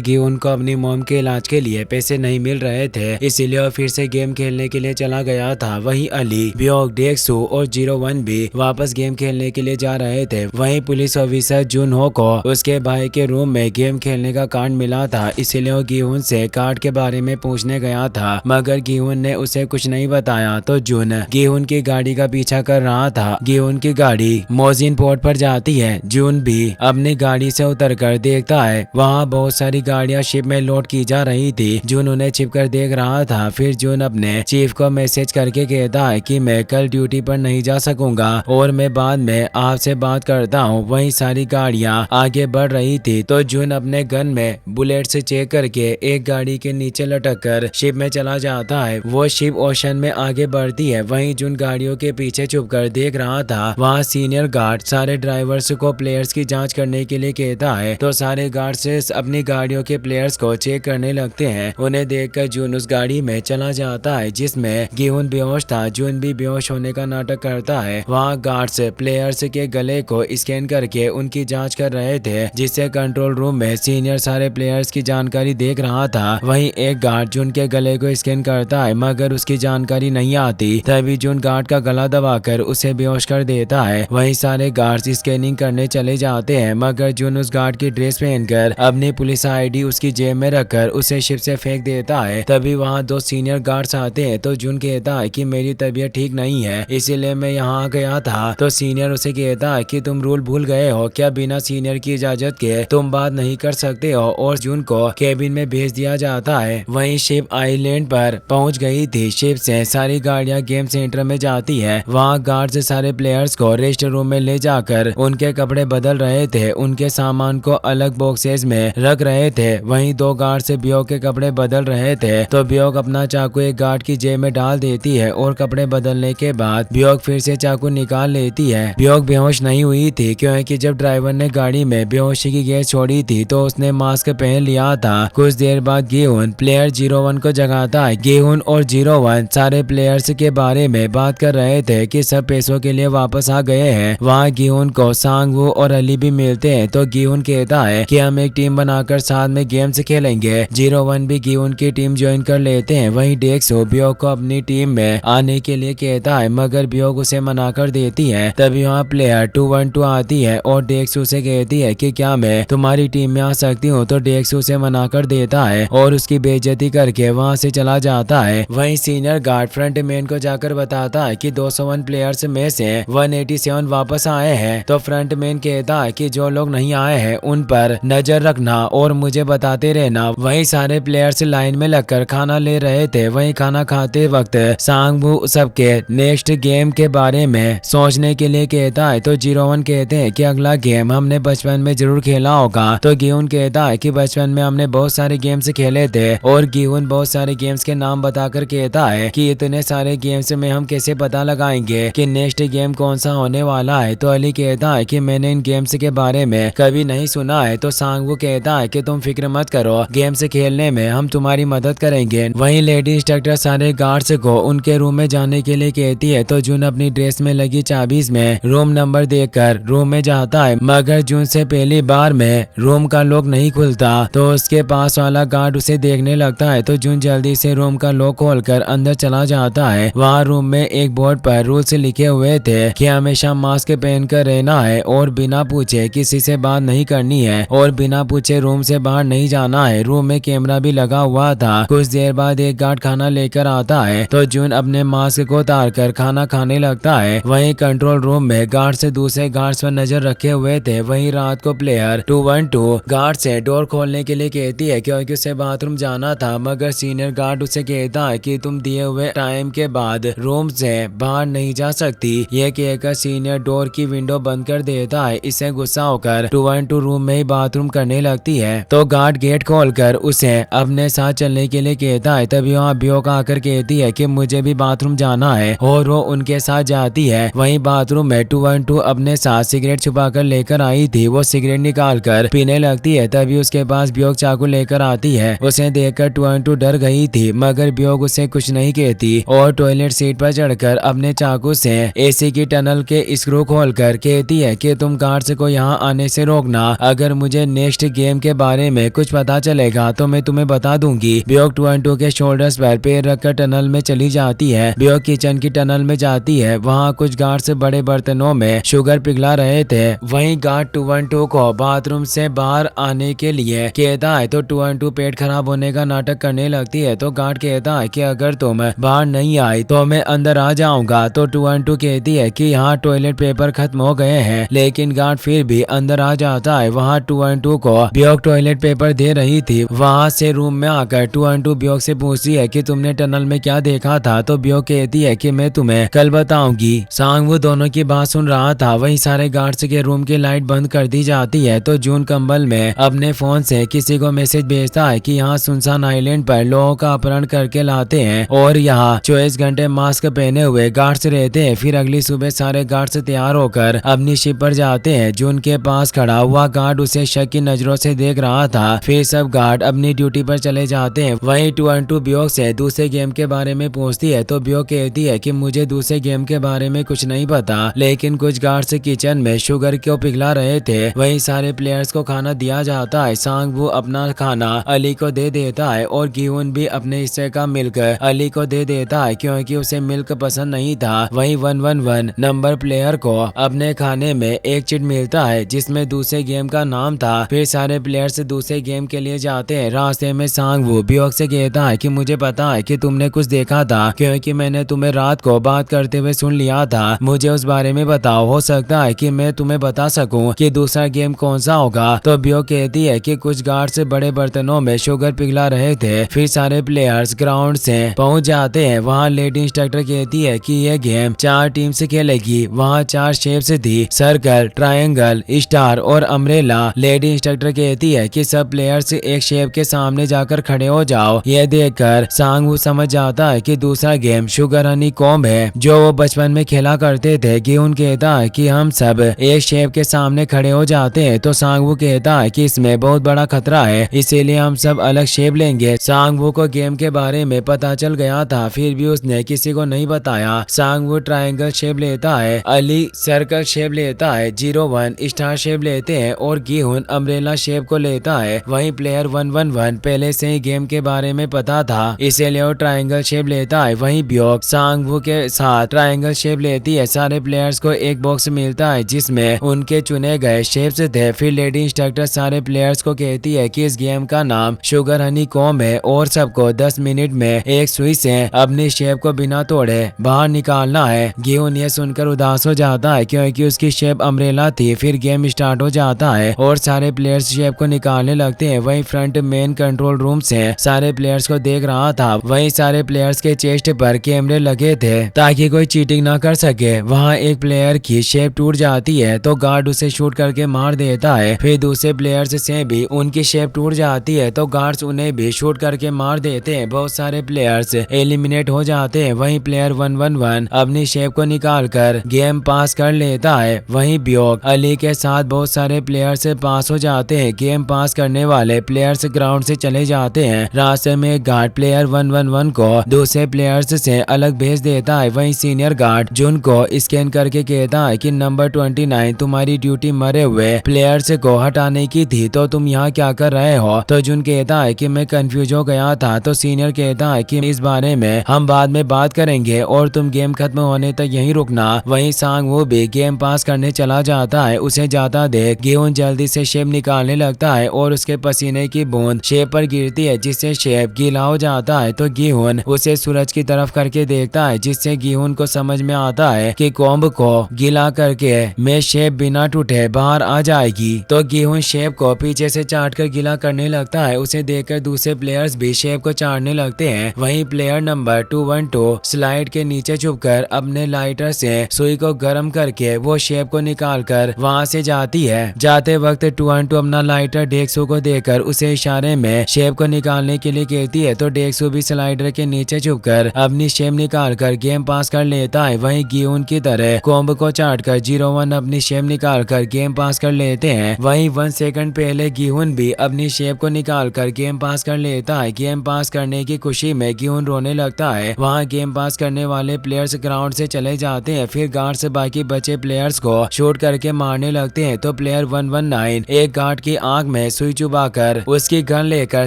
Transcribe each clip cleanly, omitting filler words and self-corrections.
कि उनको अपनी मॉम के इलाज के लिए पैसे नहीं मिल रहे थे, इसीलिए वो फिर से गेम खेलने के लिए चला गया था। वहीं अली, ब्योक, डेक्सू और 01 भी वापस गेम खेलने के लिए जा रहे थे। वहीं पुलिस ऑफिसर जुनहो को उसके भाई के रूम में गेम खेलने का कार्ड मिला था, इसीलिए वो गिहुन से कार्ड के बारे में पूछने गया था, मगर गिहुन ने उसे कुछ नहीं बताया। तो जुन गिहुन की गाड़ी का पीछा कर रहा था। गिहुन की गाड़ी मोजिन पोर्ट पर जाती है। जुन भी अपनी गाड़ी से उतरकर देखता है, वहाँ बहुत सारी गाड़ियां शिप में लोड की जा रही थी। जुन उन्हें छिप कर देख रहा था। फिर जुन अपने चीफ को मैसेज करके कहता है कि मैं कल ड्यूटी पर नहीं जा सकूंगा और मैं बाद में आपसे बात करता हूँ। वहीं सारी गाड़ियां आगे बढ़ रही थी, तो जुन अपने गन में बुलेट से चेक करके एक गाड़ी के नीचे लटक कर शिप में चला जाता है। वो शिप ओशन में आगे बढ़ती है। वहीं जुन गाड़ियों के पीछे छुप कर देख रहा था। वहाँ सीनियर गार्ड सारे ड्राइवर्स को प्लेयर्स की जाँच करने के लिए कहता है, तो सारे गार्ड्स अपनी गाड़ियों के प्लेयर्स को चेक करने लगते हैं। उन्हें देखकर जुन उस गाड़ी में चला जाता है जिसमें गिहुन बेहोश था। जुन भी बेहोश होने का नाटक करता है। वहाँ गार्ड्स प्लेयर्स के गले को स्कैन करके उनकी जांच कर रहे थे, जिससे कंट्रोल रूम में सीनियर सारे प्लेयर्स की जानकारी देख रहा था। वहीं एक गार्ड जुन के गले को स्कैन करता है, मगर उसकी जानकारी नहीं आती। तभी जुन गार्ड का गला दबाकर उसे बेहोश कर देता है। वहीं सारे गार्ड्स स्कैनिंग करने चले जाते हैं, मगर जुन उस गार्ड की ड्रेस पहनकर अपनी पुलिस आईडी उसकी जेब में रखकर उसे शिप से फेंक देता है। तभी वहाँ दो सीनियर गार्ड्स आते हैं, तो जुन कहता है कि मेरी तबीयत ठीक नहीं है, इसीलिए मैं यहाँ आ गया था। तो सीनियर उसे कहता है कि तुम रूल भूल गए हो क्या, बिना सीनियर की इजाजत के तुम बात नहीं कर सकते हो, और जुन को केबिन में भेज दिया जाता है। वहीं शिप आइलैंड पर पहुंच गई थी। शिप से सारी गाड़ियां गेम सेंटर में जाती है। वहाँ गार्ड्स सारे प्लेयर्स को रेस्ट रूम में ले जाकर उनके कपड़े बदल रहे थे, उनके सामान को अलग बॉक्सेस में रख रहे थे। वहीं दो गार्ड से ब्योक के कपड़े बदल रहे थे, तो ब्योक अपना चाकू एक गार्ड की जेब में डाल देती है और कपड़े बदलने के बाद ब्योक फिर से चाकू निकाल लेती है। ब्योक बेहोश नहीं हुई थी, क्योंकि जब ड्राइवर ने गाड़ी में बेहोशी की गैस छोड़ी थी तो उसने मास्क पहन लिया था। कुछ देर बाद गिहुन प्लेयर 01 को जगाता है। गिहुन और 01 सारे प्लेयर्स के बारे में बात कर रहे थे कि सब पैसों के लिए वापस आ गए हैं। वहाँ गिहुन को सांगवू और अली भी मिलते हैं, तो गिहुन कहता है कि हम एक टीम बनाकर साथ में गेम्स खेलेंगे। 01 भी गिहुन की टीम ज्वाइन कर लेते हैं। वहीं डेक्सो ब्योक को अपनी टीम में आने के लिए कहता है, मगर ब्योक उसे मना कर देती है। तभी वहाँ प्लेयर 212 आती है और डेक्सो से कहती है कि क्या मैं तुम्हारी टीम में आ सकती हूँ, तो डेक्सो उसे मना कर देता है और उसकी बेइज्जती करके वहाँ से चला जाता है। वहीं सीनियर गार्ड फ्रंट मैन को जाकर बताता है कि 201 प्लेयर्स में से 187 वापस आए हैं। तो फ्रंट मैन कहता है कि जो लोग नहीं आए हैं उन पर नजर रखना और मुझे बताते रहना। वहीं सारे प्लेयर्स लाइन में लगकर खाना ले रहे थे। वहीं खाना खाते वक्त सांगबू सबके नेक्स्ट गेम के बारे में सोचने के लिए कहता है, तो 01 कहते हैं कि अगला गेम हमने बचपन में जरूर खेला होगा। तो गिहुन कहता है कि बचपन में हमने बहुत सारे गेम्स खेले थे, और गिहुन बहुत सारे गेम्स के नाम बताकर कहता है कि इतने सारे गेम्स में हम कैसे पता लगाएंगे कि नेक्स्ट गेम कौन सा होने वाला है। तो अली कहता है कि मैंने इन गेम्स के बारे में कभी नहीं सुना है। तो सांगवू कहता है कि तुम फिक्र मत करो, गेम्स खेलने में हम तुम्हारी मदद करेंगे। वहीं लेडी इंस्ट्रक्टर सारे गार्ड्स को उनके रूम में जाने के लिए कहती है, तो जुन अपनी ड्रेस में लगी चाबीज में रूम नंबर देकर रूम में जाता है, मगर जुन से पहली बार में रूम का लॉक नहीं खुलता। तो उसके पास वाला गार्ड उसे देखने लगता है, तो जुन जल्दी से रूम का लॉक खोलकर अंदर चला जाता है। वहाँ रूम में एक बोर्ड पर रूल्स लिखे हुए थे कि हमेशा मास्क पहनकर रहना है और बिना पूछे किसी से बात नहीं करनी है और बिना पूछे रूम से बाहर नहीं जाना है। रूम में कैमरा भी लगा हुआ था। कुछ देर बाद एक गार्ड खाना लेकर आता है, तो जुन अपने मास्क को उतार कर खाना खाने लगता है। वहीं कंट्रोल रूम में गार्ड से दूसरे गार्ड्स पर नजर रखे हुए थे। वहीं रात को प्लेयर 212 गार्ड से डोर खोलने के लिए कहती है, क्योंकि उसे बाथरूम जाना था, मगर सीनियर गार्ड उसे कहता है कि तुम दिए हुए टाइम के बाद रूम से बाहर नहीं जा सकती। यह कहकर सीनियर डोर की विंडो बंद कर देता है। इसे गुस्सा होकर 212 रूम में ही बाथरूम करने लगती है, तो गार्ड गेट खोलकर उसे अपने साथ चलने के लिए कहता है। तभी वहाँ ब्योक आकर कहती है कि मुझे भी बाथरूम जाना है, और वो उनके साथ जाती है। वहीं बाथरूम में 212 अपने साथ सिगरेट छुपा कर लेकर आई थी। वो सिगरेट निकाल कर पीने लगती है। तभी उसके पास ब्योक चाकू लेकर आती है। उसे देखकर 212 डर गई थी, मगर ब्योक उसे कुछ नहीं कहती और टॉयलेट सीट पर चढ़कर अपने चाकू से एसी की टनल के स्क्रू खोलकर कहती है कि तुम गार्ड्स को यहाँ आने से रोकना। अगर मुझे नेक्स्ट गेम के बारे में कुछ पता चलेगा तो मैं तुम्हें बता दूंगी। ब्योक 212 के शोल्डर्स पर पैर रखकर टनल में चली जाती है। ब्योक किचन की टनल में जाती है। वहाँ कुछ गार्ड्स बड़े बर्तनों में शुगर पिघला रहे थे। वहीं गार्ड 212 को बाथरूम से बाहर आने के लिए कहता है तो 212 पेट खराब होने का नाटक करने लगती है। तो गार्ड कहता है कि अगर तुम बाहर नहीं आई तो मैं अंदर आ जाऊंगा। तो 212 कहती है कि यहाँ टॉयलेट पेपर खत्म हो गए हैं, लेकिन गार्ड फिर भी अंदर आ जाता है। वहाँ 212 को ब्योक टॉयलेट पेपर दे रही थी। वहाँ से रूम में आकर 212 ब्योक से पूछती है कि तुमने टनल में क्या देखा था। तो ब्योक कहती है कि मैं तुम्हें कल बताऊंगी। सांग-वू दोनों की बात सुन रहा था। वहीं सारे गार्ड्स के रूम की लाइट बंद कर दी जाती है। तो जून कंबल में अपने फोन से किसी को मैसेज भेजता है कि यहाँ सुनसान आइलैंड पर लोगों का अपहरण करके लाते हैं और यहाँ 24 घंटे मास्क पहने हुए गार्ड्स रहते हैं। फिर अगली सुबह सारे गार्ड्स तैयार होकर अपनी शिप पर जाते हैं। जून के पास खड़ा हुआ गार्ड उसे शक की नजरों से देख रहा था। फिर सब गार्ड अपनी ड्यूटी पर चले जाते हैं। वहीं 212 ब्योक से दूसरे गेम के बारे में पूछती है। तो ब्योक कहती है कि मुझे दूसरे गेम के बारे में कुछ नहीं पता, लेकिन कुछ गार्ड्स किचन में शुगर क्यों पिघला रहे थे। वहीं सारे प्लेयर्स को खाना दिया जाता है। सांग-वू अपना खाना अली को दे देता है और गिहुन भी अपने हिस्से का मिल्क अली को दे देता है क्योंकि उसे मिल्क पसंद नहीं था। वहीं 111 नंबर प्लेयर को अपने खाने में एक चिट मिलता है जिसमें दूसरे गेम का नाम था। फिर सारे प्लेयर्स दूसरे गेम के लिए जाते हैं। रास्ते में सांग-वू ब्योक से कहता है कि मुझे पता है कि तुमने कुछ देखा था क्योंकि मैंने तुम्हें रात को बात करते हुए सुन लिया था। मुझे उस बारे में बताओ, हो सकता है कि मैं तुम्हें बता सकूं कि दूसरा गेम कौन सा होगा। तो ब्योक कहती है कि कुछ गार्ड्स बड़े बर्तनों में शुगर पिघला रहे थे। फिर सारे प्लेयर्स ग्राउंड से पहुंच जाते हैं। वहाँ लेडी इंस्ट्रक्टर कहती है कि यह गेम 4 टीम से खेलेगी। वहाँ 4 शेप्स थी, सर्कल, ट्रायंगल, स्टार और अम्ब्रेला। लेडी इंस्ट्रक्टर कहती है कि सब प्लेयर्स एक शेप के सामने जाकर खड़े हो जाओ। यह देखकर सांग-वू समझ जाता है कि दूसरा गेम शुगर हनी कॉम्ब है जो वो बचपन में खेला करते थे। गिहुन कहता है कि हम सब एक शेप के सामने खड़े हो जाते हैं। तो सांग-वू कहता है कि इसमें बहुत बड़ा खतरा है, इसीलिए हम सब अलग शेप लेंगे। सांग-वू को गेम के बारे में पता चल गया था, फिर भी उसने किसी को नहीं बताया। सांग-वू ट्रायंगल शेप लेता है, अली सर्कल शेप लेता है, 01 स्टार शेप लेते हैं और गिहुन अम्ब्रेला शेप को लेता है। वहीं प्लेयर 111 पहले से ही गेम के बारे में पता था, इसीलिए वो ट्रायंगल शेप लेता है। वहीं ब्योक सांग-वू के साथ ट्रायंगल शेप लेती है। सारे प्लेयर्स को एक बॉक्स मिलता है जिसमें उनके चुने गए शेप्स थे। फिर लेडी इंस्ट्रक्टर सारे प्लेयर्स को कहती है कि इस गेम का नाम शुगर हनी कॉम्ब है और सबको 10 मिनट में एक सुई से अपनी शेप को बिना तोड़े बाहर निकालना है। गिहुन ये सुनकर उदास हो जाता है क्योंकि उसकी शेप अम्ब्रेला थी। फिर गेम स्टार्ट हो जाता है और सारे प्लेयर्स शेप को निकालने लगते हैं। वहीं फ्रंट मेन कंट्रोल रूम से सारे प्लेयर्स को देख रहा था। वहीं सारे प्लेयर्स के चेस्ट पर कैमरे लगे थे ताकि कोई चीटिंग ना कर सके। वहाँ एक प्लेयर की शेप टूट जाती है तो गार्ड उसे शूट करके मार देता है। फिर दूसरे प्लेयर्स से भी उनकी शेप टूट जाती है तो गार्ड्स उन्हें भी शूट करके मार देते हैं। बहुत सारे प्लेयर्स एलिमिनेट हो जाते हैं। वहीं प्लेयर 111 अपनी शेप को निकाल कर गेम पास कर लेता है। वहीं ब्योक अली के साथ बहुत सारे प्लेयर्स पास हो जाते हैं। गेम पास करने वाले प्लेयर्स ग्राउंड से चले जाते हैं। रास्ते में गार्ड प्लेयर 111 को दूसरे प्लेयर्स से अलग भेज देता है। वहीं सीनियर गार्ड जून को स्कैन करके कहता है कि नंबर 29 तुम्हारी ड्यूटी मरे हुए प्लेयर्स को हटाने की थी, तो तुम यहाँ क्या कर रहे हो। तो जून कहता है कि मैं कंफ्यूज हो गया था। तो सीनियर कहता है कि इस बारे में हम बाद में बात करेंगे और तुम गेम खत्म होने तक यहीं रुकना। वहीं सांग-वू भी गेम पास करने चला जाता है। उसे जाता देख गिहुन जल्दी से शेप निकालने लगता है और उसके पसीने की बूंद शेप पर गिरती है जिससे शेप गीला हो जाता है। तो गिहुन उसे सूरज की तरफ करके देखता है जिससे गिहुन को समझ में आता है कि कॉम्ब को गीला करके मैं शेप बिना टूटे बाहर आ जाएगी। तो गिहुन शेप को पीछे से चाट कर गीला करने लगता है। उसे देखकर दूसरे प्लेयर्स भी शेप को चाटने लगते हैं। वहीं प्लेयर नंबर 212 स्लाइड के नीचे छुपकर अपने लाइटर से सुई को गर्म करके वो शेप को निकाल कर वहाँ से जाती है। जाते वक्त 212 अपना लाइटर डेक्सू को देकर उसे इशारे में शेप को निकालने के लिए कहती है। तो डेक्सू भी स्लाइडर के नीचे छुपकर अपनी शेप निकाल कर गेम पास कर लेता है। वहीं गिहुन की तरह कॉम्ब को चाट कर 01 अपनी शेप निकाल कर गेम पास कर लेते हैं। वहीं 1 सेकंड पहले गिहुन भी अपनी शेप को निकाल कर गेम पास कर लेता है। गेम पास करने की खुशी में गिहुन रोने लगता है। वहाँ गेम पास करने वाले प्लेयर्स ग्राउंड से चले जाते हैं। फिर गार्ड्स बाकी बचे प्लेयर्स को शूट करके मारने लगते हैं। तो प्लेयर 119 एक गार्ड की आंख में सुई चुबाकर उसकी गन लेकर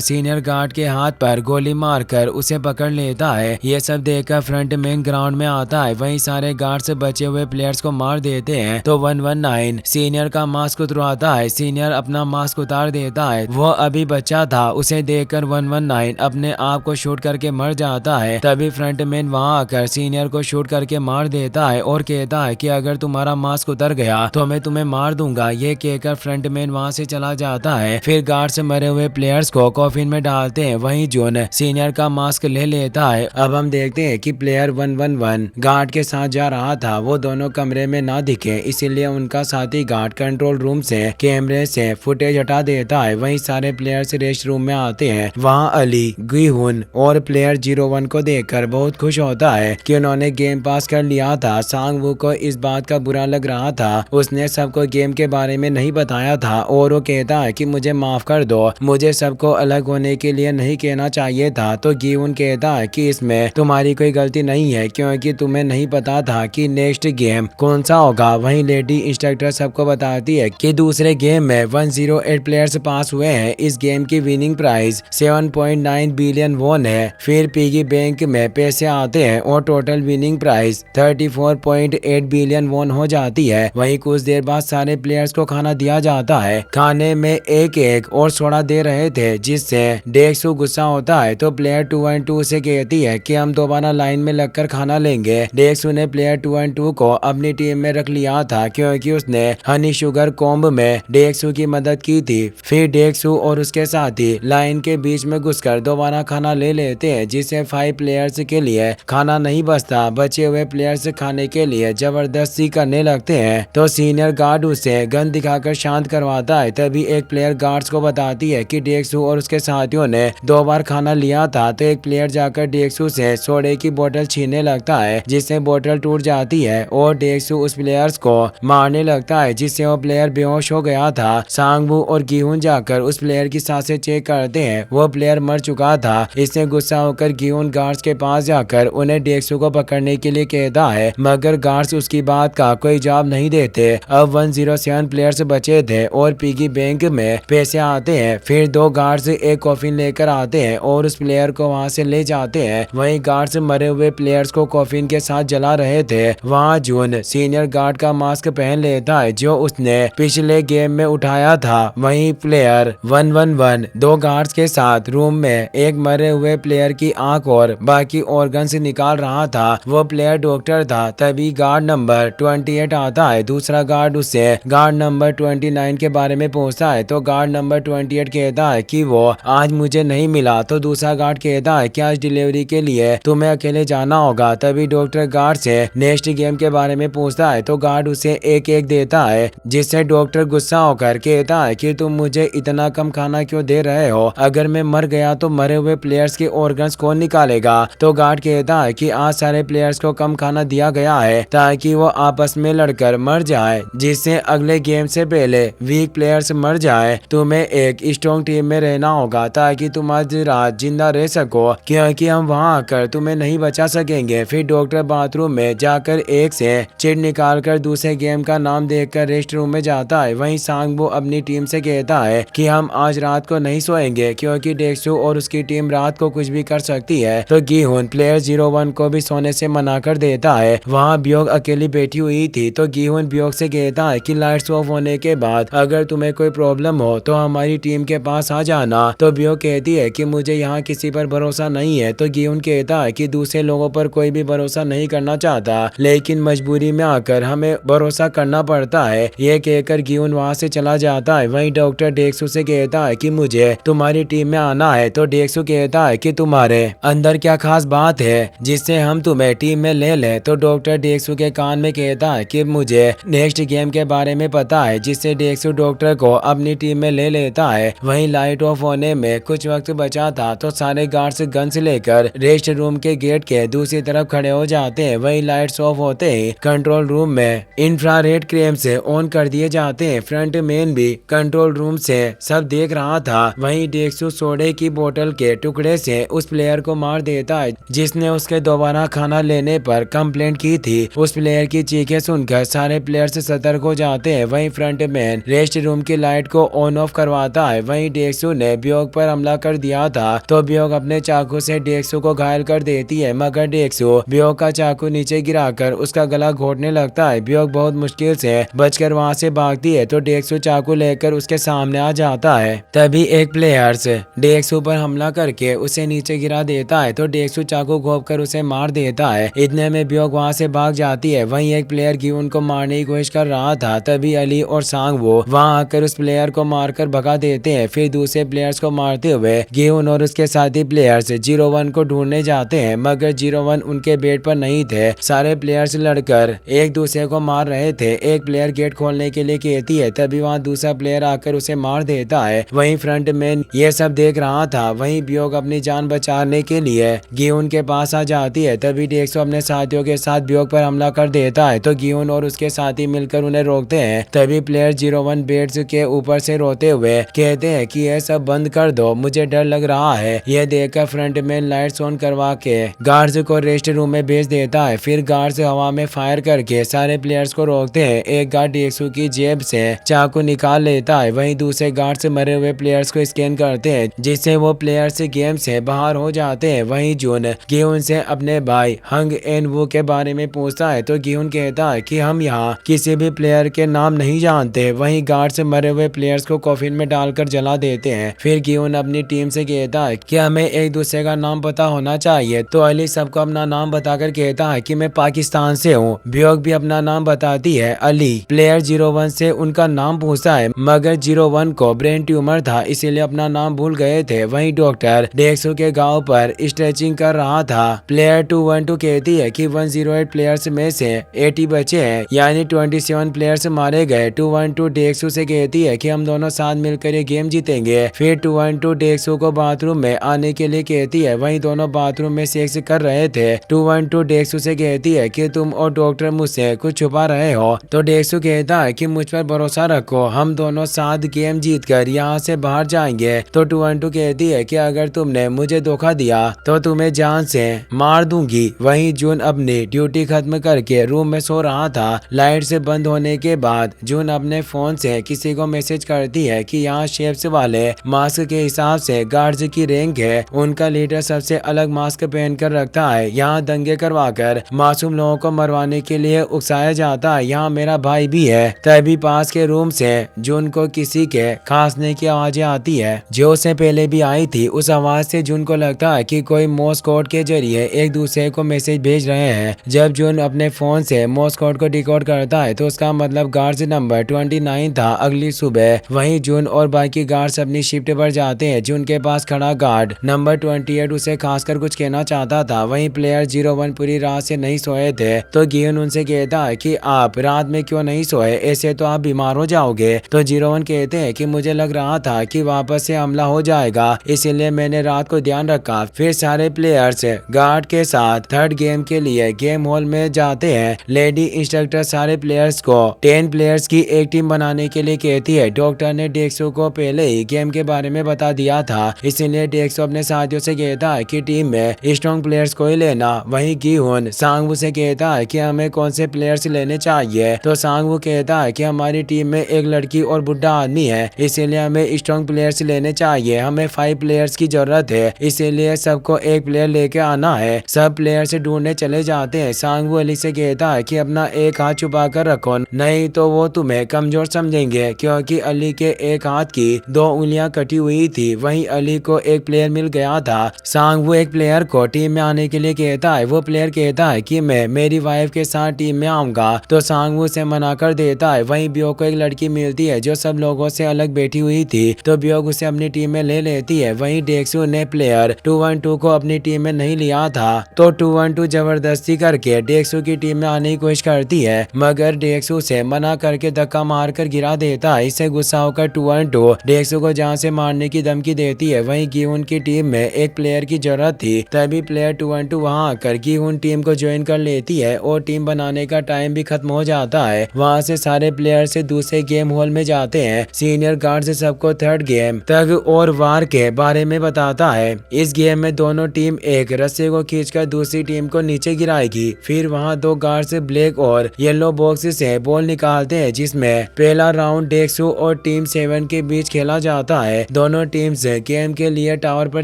सीनियर गार्ड के हाथ पर गोली मारकर उसे पकड़ लेता है। ये सब देखकर फ्रंटमैन ग्राउंड में आता है। वहीं सारे गार्ड्स बचे हुए प्लेयर्स को मार देते हैं तो 119 सीनियर का मास्क उतरवाता है। सीनियर अपना मास्क उतार देता है। वो अभी बच्चा था, उसे देखकर 119 अपने आप को शूट करके मर जाता है। तभी फ्रंटमैन वहां आकर सीनियर को शूट करके मार देता है और कहता है कि अगर तुम्हारा मास्क उतर गया तो मैं तुम्हें मार दूंगा। ये कहकर फ्रंटमैन वहां से चला जाता है। फिर गार्ड से मरे हुए प्लेयर्स को कॉफिन में डालते हैं। वहीं जून सीनियर का मास्क ले लेता है। अब हम देखते हैं कि प्लेयर 111 गार्ड के साथ जा रहा था। वो दोनों कमरे में ना दिखे, इसीलिए उनका साथी गार्ड कंट्रोल रूम से कैमरे से फुटेज हटा देता है। वहीं सारे प्लेयर्स रेस्ट रूम में आते हैं। वहाँ अली, गुहुन और प्लेयर 01 को देखकर बहुत खुश होता है कि उन्होंने गेम पास कर लिया था। सांगवू को इस बात का बुरा लग रहा था, उसने सबको गेम के बारे में नहीं बताया था और वो कहता है कि मुझे माफ कर दो, मुझे सबको अलग होने के लिए नहीं कहना चाहिए था। तो गुहुन कहता है कि इसमें तुम्हारी कोई गलती नहीं है क्योंकि तुम्हें नहीं पता था कि नेक्स्ट गेम कौन सा होगा। वहीं लेडी इंस्ट्रक्टर सबको बताती है कि दूसरे गेम में 108 प्लेयर्स पास हुए हैं। इस गेम की विनिंग प्राइस 7.9 बिलियन वॉन है। फिर पिगी बैंक में पैसे आते हैं और total winning price 34.8 billion won हो जाती है। वहीं कुछ देर बाद सारे प्लेयर्स को खाना दिया जाता है। खाने में एक एक और सोडा दे रहे थे जिससे डेक्सू गुस्सा होता है। तो प्लेयर 212 से कहती है कि हम दोबारा लाइन में लगकर खाना लेंगे। डेक्सू ने प्लेयर 212 को अपनी टीम में रख लिया था क्योंकि उसने हनी शुगर कॉम्ब में डेक्सू की मदद की थी। फिर डेक्सू और उसके साथी लाइन के बीच में घुसकर दोबारा खाना ले लेते हैं जिससे 5 प्लेयर्स के लिए खाना नहीं बचता। बचे हुए प्लेयर्स खाने के लिए जबरदस्ती करने लगते हैं तो सीनियर गार्ड उसे गन दिखाकर शांत करवाता है। तभी एक प्लेयर गार्ड्स को बताती है कि डेक्सू और उसके साथियों ने 2 बार खाना लिया था। तो एक प्लेयर जाकर डेक्सू से सोडे की बोतल छीनने लगता है जिससे बोतल टूट जाती है और डेक्सू उस प्लेयर्स को मारने लगता है जिससे वो प्लेयर बेहोश हो गया था। सांगवू और गुहुन जाकर उस प्लेयर की सांसें चेक करते हैं, वो प्लेयर मर चुका था। इससे गुस्सा होकर गुहुन गार्ड्स के पास जाकर उन्हें डेक्सू को पकड़ने के लिए कहता है मगर गार्ड्स उसकी बात का कोई जवाब नहीं देते। अब 107 प्लेयर्स बचे थे और पिगी बैंक में पैसे आते हैं। फिर 2 गार्ड्स एक कॉफिन लेकर आते हैं और उस प्लेयर को वहां से ले जाते हैं। वहीं गार्ड्स मरे हुए प्लेयर्स को कॉफिन के साथ जला रहे थे। वहाँ जून सीनियर गार्ड का मास्क पहन लेता है जो उसने पिछले गेम में उठाया था। वहीं प्लेयर 111 2 गार्ड्स के साथ रूम में एक मरे हुए प्लेयर की आंख और बाकी ऑर्गन्स निकाल रहा था। वो प्लेयर डॉक्टर था। तभी गार्ड नंबर 28 आता है। दूसरा गार्ड उससे गार्ड नंबर 29 के बारे में पूछता है तो गार्ड नंबर 28 कहता है कि वो आज मुझे नहीं मिला। तो दूसरा गार्ड कहता है कि आज डिलीवरी के लिए तुम्हें अकेले जाना होगा। तभी डॉक्टर गार्ड से नेक्स्ट गेम के बारे में पूछता है तो गार्ड उसे एक देता है जिससे डॉक्टर गुस्सा होकर कहता है कि तुम मुझे इतना कम खाना क्यों दे रहे हो, अगर मैं मर गया तो मरे हुए प्लेयर्स के ऑर्गन्स कौन निकालेगा। तो गार्ड कहता है कि आज सारे प्लेयर्स को कम खाना दिया गया है ताकि वो आपस में लड़कर मर जाए जिससे अगले गेम से पहले वीक प्लेयर्स मर जाए। तुम्हें एक स्ट्रॉन्ग टीम में रहना होगा ताकि तुम आज रात जिंदा रह सको क्योंकि हम वहाँ आकर तुम्हें नहीं बचा सकेंगे। फिर डॉक्टर बाथरूम में जाकर एक से चिट निकालकर दूसरे गेम का नाम देखकर रेस्ट रूम में जाता है। वहीं सांगबो अपनी टीम से कहता है कि हम आज रात को नहीं सोएंगे क्योंकि डेक्सू और उसकी टीम रात को कुछ भी कर सकती है। तो गुहुन प्लेयर 01 को भी सोने से मना कर देता है। वहाँ ब्योग अकेली बैठी हुई थी तो गुहुन ब्योग से कहता है कि लाइट्स ऑफ होने के बाद अगर तुम्हें कोई प्रॉब्लम हो तो हमारी टीम के पास आ जाना। तो ब्योग कहती है कि मुझे यहाँ किसी पर भरोसा नहीं है। तो गुहुन कहता है कि दूसरे लोगों पर कोई भी भरोसा नहीं करना चाहता लेकिन मजबूरी में आकर हमें भरोसा करना पड़ता है। ये कहकर गुहुन वहाँ से चला जाता है। वहीं डॉक्टर डेक्सू से कहता है कि मुझे तुम्हारी टीम में आना है। तो डेक्सू कहता है कि तुम्हारे अंदर क्या खास बात है जिससे हम तुम्हें टीम में ले लें। तो डॉक्टर डेक्सू के कान में कहता है कि मुझे नेक्स्ट गेम के बारे में पता है जिससे डेक्सू डॉक्टर को अपनी टीम में ले लेता है। वहीं लाइट ऑफ होने में कुछ वक्त बचा था तो सारे गार्ड्स गन्स लेकर रेस्ट रूम के गेट के दूसरी तरफ खड़े हो जाते हैं। वहीं लाइट्स ऑफ होते ही कंट्रोल रूम में इंफ्रारेड क्लेम से ऑन कर दिए जाते हैं। फ्रंट मैन भी कंट्रोल रूम से सब देख रहा था। वहीं डेक्सू सोडे की बोतल के टुकड़े से उस प्लेयर को मार देता है जिसने उसके दोबारा खाना लेने पर कंप्लेंट की थी। उस प्लेयर की चीखें सुनकर सारे प्लेयर्स सतर्क हो जाते हैं। वहीं फ्रंट मैन रेस्ट रूम की लाइट को ऑन ऑन ऑफ करवाता है। वहीं डेक्सू ने ब्योक पर हमला कर दिया था तो ब्योक अपने चाकू से डेक्सू को घायल कर देती है, मगर डेक्सू ब्योक का चाकू नीचे गिराकर उसका गला घोटने लगता है। ब्योक बहुत मुश्किल से बचकर वहां से भागती है तो डेक्सू चाकू लेकर उसके सामने आ जाता है। तभी एक प्लेयर्स डेक्सू पर हमला करके उसे नीचे गिरा देता है तो डेक्सू चाकू घोंपकर उसे मार देता है। इतने में ब्योक वहां से भाग जाती है। वहीं एक प्लेयर गियोन को मारने की कोशिश कर रहा था, तभी अली और सांगवो वहां आकर उस प्लेयर को मारकर भगा देते हैं। फिर दूसरे प्लेयर्स को मारते हुए गियोन और उसके साथी प्लेयर्स 01 को ढूंढने जाते हैं, मगर 01 उनके बेड पर नहीं थे। सारे प्लेयर्स लड़कर एक दूसरे को मार रहे थे। एक प्लेयर गेट खोलने के लिए कहती है, तभी वहां दूसरा प्लेयर आकर उसे मार देता है। वहीं फ्रंट मैन ये सब देख रहा था। वहीं ब्योक अपनी जान बचाने के लिए गियोन के पास आ जाती है। तभी डेक्सू अपने साथियों के साथ ब्योक पर हमला कर देता है तो गियोन और उसके साथी मिलकर उन्हें रोकते हैं। तभी प्लेयर 01 बेड्स के ऊपर से रोते हुए कहते हैं कि यह सब बंद कर दो, मुझे डर लग रहा है। यह देखकर फ्रंट मैन लाइट्स ऑन करवा के गार्ड्स को रेस्ट रूम में भेज देता है। फिर गार्ड्स हवा में फायर करके सारे प्लेयर्स को रोकते हैं। एक गार्ड डेक्सू की जेब से चाकू निकाल लेता है। वहीं दूसरे गार्ड्स मरे हुए प्लेयर्स को स्कैन करते हैं, जिससे वो प्लेयर्स गेम से बाहर हो जाते हैं। वहीं जून गियोन से अपने भाई हंग एन वू के बारे में पूछता है तो गियोन कहता है कि हम यहाँ किसी भी प्लेयर के नाम नहीं जानते। वहीं गार्ड्स मरे हुए प्लेयर्स को कॉफिन में डालकर जला देते हैं। फिर गियोन अपनी टीम से कहता है कि हमें एक दूसरे का नाम पता होना चाहिए, तो अली सबको अपना नाम बताकर कहता है कि मैं पाकिस्तान से हूँ। ब्योक भी अपना नाम बताती है अली। प्लेयर 01 से उनका नाम पूछता है, मगर 01 को ब्रेन ट्यूमर था इसीलिए अपना नाम भूल गए थे। वहीं डॉक्टर डेक्सू के गांव पर स्ट्रेचिंग कर रहा था। प्लेयर 212 कहती है कि 108 प्लेयर्स में से 80 बचे हैं, यानी 27 प्लेयर्स मारे गए। 212 डेक्सू से कहती है कि हम दोनों साथ मिलकर ये गेम जीतेंगे। फिर 212 डेक्सू को बाथरूम में आने के लिए कहती है। वहीं दोनों बाथरूम में सेक्स कर रहे थे। 212 डेक्सू से कहती है कि तुम और डॉक्टर मुझसे कुछ छुपा रहे हो, तो डेक्सू कहता है कि मुझ पर भरोसा रखो, हम दोनों साथ गेम जीतकर यहाँ से बाहर जाएंगे। तो 212 कहती है कि अगर तुमने मुझे धोखा दिया तो तुम्हें जान से मार दूंगी। वहीं जून अपनी ड्यूटी खत्म करके रूम में सो रहा था। लाइट से बंद होने के बाद जून अपने फोन से किसी को मैसेज करती है कि यहाँ शेप्स वाले मास्क के हिसाब से गार्ड्स की रैंक है, उनका लीडर सबसे अलग मास्क पहनकर रखता है। यहाँ दंगे करवाकर मासूम लोगों को मरवाने के लिए उकसाया जाता है। यहाँ मेरा भाई भी है। तभी पास के रूम से जून को किसी के खांसने की आवाजें आती है, जो उससे पहले भी आई थी। उस आवाज से जून को लगता है कि कोई मोर्स कोड के जरिए एक दूसरे को मैसेज भेज रहे हैं। जब जून अपने फोन से मोर्स कोड को डिकोड करता है तो उसका मतलब गार्ड्स नंबर 29 था। अगली सुबह वहीं जून और बाकी गार्ड्स अपनी शिफ्ट पर जाते हैं। जून के पास खड़ा गार्ड नंबर 28 उसे खासकर कुछ कहना चाहता था। वहीं प्लेयर 01 पूरी रात से नहीं सोए थे तो गियोन उनसे कहता है कि आप रात में क्यों नहीं सोए, ऐसे तो आप बीमार हो जाओगे। तो 01 कहते हैं कि मुझे लग रहा था कि वापस से हमला हो जाएगा, इसीलिए मैंने रात को ध्यान रखा। फिर सारे प्लेयर्स गार्ड के साथ थर्ड गेम के लिए गेम हॉल में जाते हैं। लेडी इंस्ट्रक्टर सारे प्लेयर्स को 10 प्लेयर्स की एक टीम बनाने के लिए कहती है। डॉक्टर ने डेक्सू को पहले ही गेम के बारे में बता दिया था, इसीलिए डेक्सू अपने साथियों से कहता है कि टीम में स्ट्रॉन्ग प्लेयर्स को ही लेना। वहीं गियोन सांगवू से कहता है कि हमें कौन से प्लेयर्स लेने चाहिए, तो सांगवू कहता है कि हमारी टीम में एक लड़की और बुढ़ा आदमी है, इसीलिए हमें स्ट्रॉन्ग प्लेयर्स लेने चाहिए। हमें 5 प्लेयर्स की जरूरत है, इसीलिए सबको एक प्लेयर लेके आना है। सब प्लेयर से ढूंढने चले जाते हैं। सांगवू अली से कहता है कि अपना एक हाथ छुपा कर रखो, नहीं तो वो तुम्हें कमजोर समझेंगे, क्योंकि अली के एक हाथ की 2 उंगलियां कटी हुई थी। वहीं अली को एक प्लेयर मिल गया था। सांगवू एक प्लेयर को टीम में आने के लिए कहता है। वो प्लेयर कहता है कि मैं मेरी वाइफ के साथ टीम में आऊंगा, तो सांगवू से मना कर देता है। वहीं ब्योक को एक लड़की मिलती है जो सब लोगों से अलग बैठी हुई थी, तो ब्योक उसे अपनी टीम में ले लेती है। वहीं डेक्सू ने प्लेयर 212 को अपनी टीम में नहीं लिया था, तो 212 जबरदस्ती करके डेक्सू की टीम में आने की कोशिश करती है, मगर डेक्सू से मना करके धक्का मारकर गिरा देता है। इससे गुस्सा होकर 212 डेक्सू को जान से मारने की धमकी देती है। वहीं गियोन की टीम में एक प्लेयर की जरूरत थी, तभी प्लेयर 212 वहां आकर गियोन टीम को ज्वाइन कर लेती है और टीम बनाने का टाइम भी खत्म हो जाता है। वहां से सारे प्लेयर से दूसरे गेम हॉल में जाते हैं। सीनियर गार्ड से सबको थर्ड गेम तग और वार के बारे में बताता है। इस गेम में दोनों टीम एक रस्से को खींचकर दूसरी टीम को नीचे गिराएगी। फिर वहां 2 गार्ड ब्लैक और येलो बॉक्स से बॉल निकालते हैं, जिसमें पहला राउंड डेक्सू और टीम टीम 7 के बीच खेला जाता है। दोनों टीम्स गेम के लिए टावर पर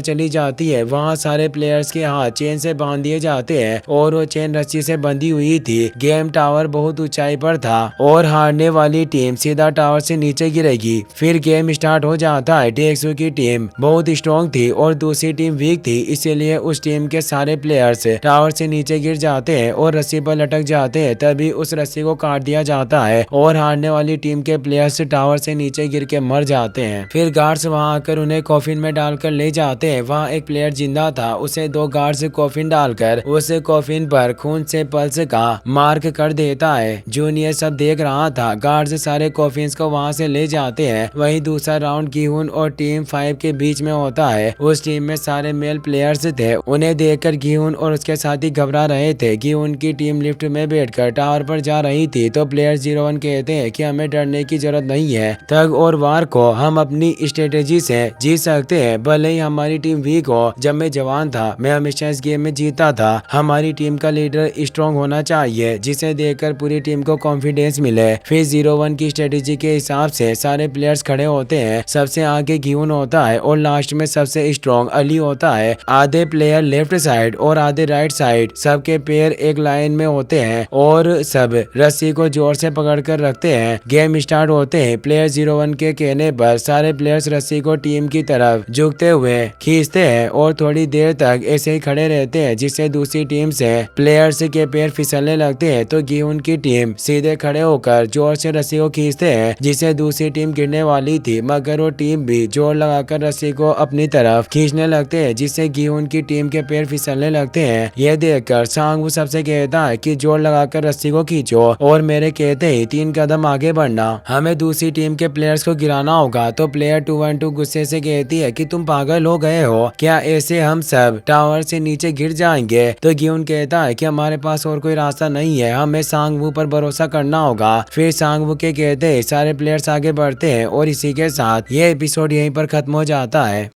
चली जाती है। वहाँ सारे प्लेयर्स के हाथ चेन से बांध दिए जाते हैं और वो चेन रस्सी से बंधी हुई थी। गेम टावर बहुत ऊंचाई पर था और हारने वाली टीम सीधा टावर से नीचे गिरेगी। फिर गेम स्टार्ट हो जाता है। DxO की टीम बहुत स्ट्रॉन्ग थी और दूसरी टीम वीक थी, इसीलिए उस टीम के सारे प्लेयर्स टावर से नीचे गिर जाते हैं और रस्सी पर लटक जाते हैं। तभी उस रस्सी को काट दिया जाता है और हारने वाली टीम के प्लेयर्स टावर से नीचे गिर के मर जाते हैं। फिर गार्ड्स वहां आकर उन्हें कॉफिन में डालकर ले जाते हैं। वहां एक प्लेयर जिंदा था, उसे 2 गार्ड्स कॉफिन डालकर उस कॉफिन पर खून से पल्स का मार्क कर देता है। जूनियर सब देख रहा था। गार्ड्स सारे कॉफिन्स को वहां से ले जाते हैं। वहीं दूसरा राउंड गिहुन और टीम 5 के बीच में होता है। उस टीम में सारे मेल प्लेयर्स थे। उन्हें देखकर गिहुन और उसके साथी घबरा रहे थे। गिहुन की टीम लिफ्ट में बैठकर टावर पर जा रही थी तो प्लेयर 01 कहते हैं कि हमें डरने की जरूरत नहीं है। थग और वार को हम अपनी स्ट्रेटेजी से जीत सकते हैं, भले ही हमारी टीम वीक हो। जब मैं जवान था मैं हमेशा इस गेम में जीता था। हमारी टीम का लीडर स्ट्रॉन्ग होना चाहिए जिसे देखकर पूरी टीम को कॉन्फिडेंस मिले। फिर 01 की स्ट्रेटेजी के हिसाब से सारे प्लेयर्स खड़े होते हैं। सबसे आगे गिहुन होता है और लास्ट में सबसे स्ट्रॉन्ग अली होता है। आधे प्लेयर लेफ्ट साइड और आधे राइट साइड, सबके पैर एक लाइन में होते हैं और सब रस्सी को जोर से पकड़ कर रखते हैं। गेम स्टार्ट होते हैं। प्लेयर 01 के कहने पर सारे प्लेयर्स रस्सी को टीम की तरफ झुकते हुए खींचते हैं और थोड़ी देर तक ऐसे ही खड़े रहते हैं, जिससे दूसरी टीम से प्लेयर्स के पैर फिसलने लगते हैं। तो गिहुन की टीम सीधे खड़े होकर जोर से रस्सी को खींचते हैं, जिससे दूसरी टीम गिरने वाली थी, मगर वो टीम भी जोर लगाकर रस्सी को अपनी तरफ खींचने लगते हैं, जिससे गिहुन की टीम के पैर फिसलने लगते हैं। यह देखकर सांगवू सबसे कहता है कि जोर लगाकर रस्सी को खींचो और मेरे कहते ही 3 कदम आगे बढ़ना। हमें दूसरी टीम के प्लेयर्स को गिराना होगा। तो प्लेयर 212 गुस्से से कहती है कि तुम पागल हो गए हो क्या, ऐसे हम सब टावर से नीचे गिर जाएंगे। तो गिहुन कहता है कि हमारे पास और कोई रास्ता नहीं है, हमें सांगवू पर भरोसा करना होगा। फिर सांगवू के कहते सारे प्लेयर्स आगे बढ़ते हैं और इसी के साथ ये एपिसोड यहीं पर खत्म हो जाता है।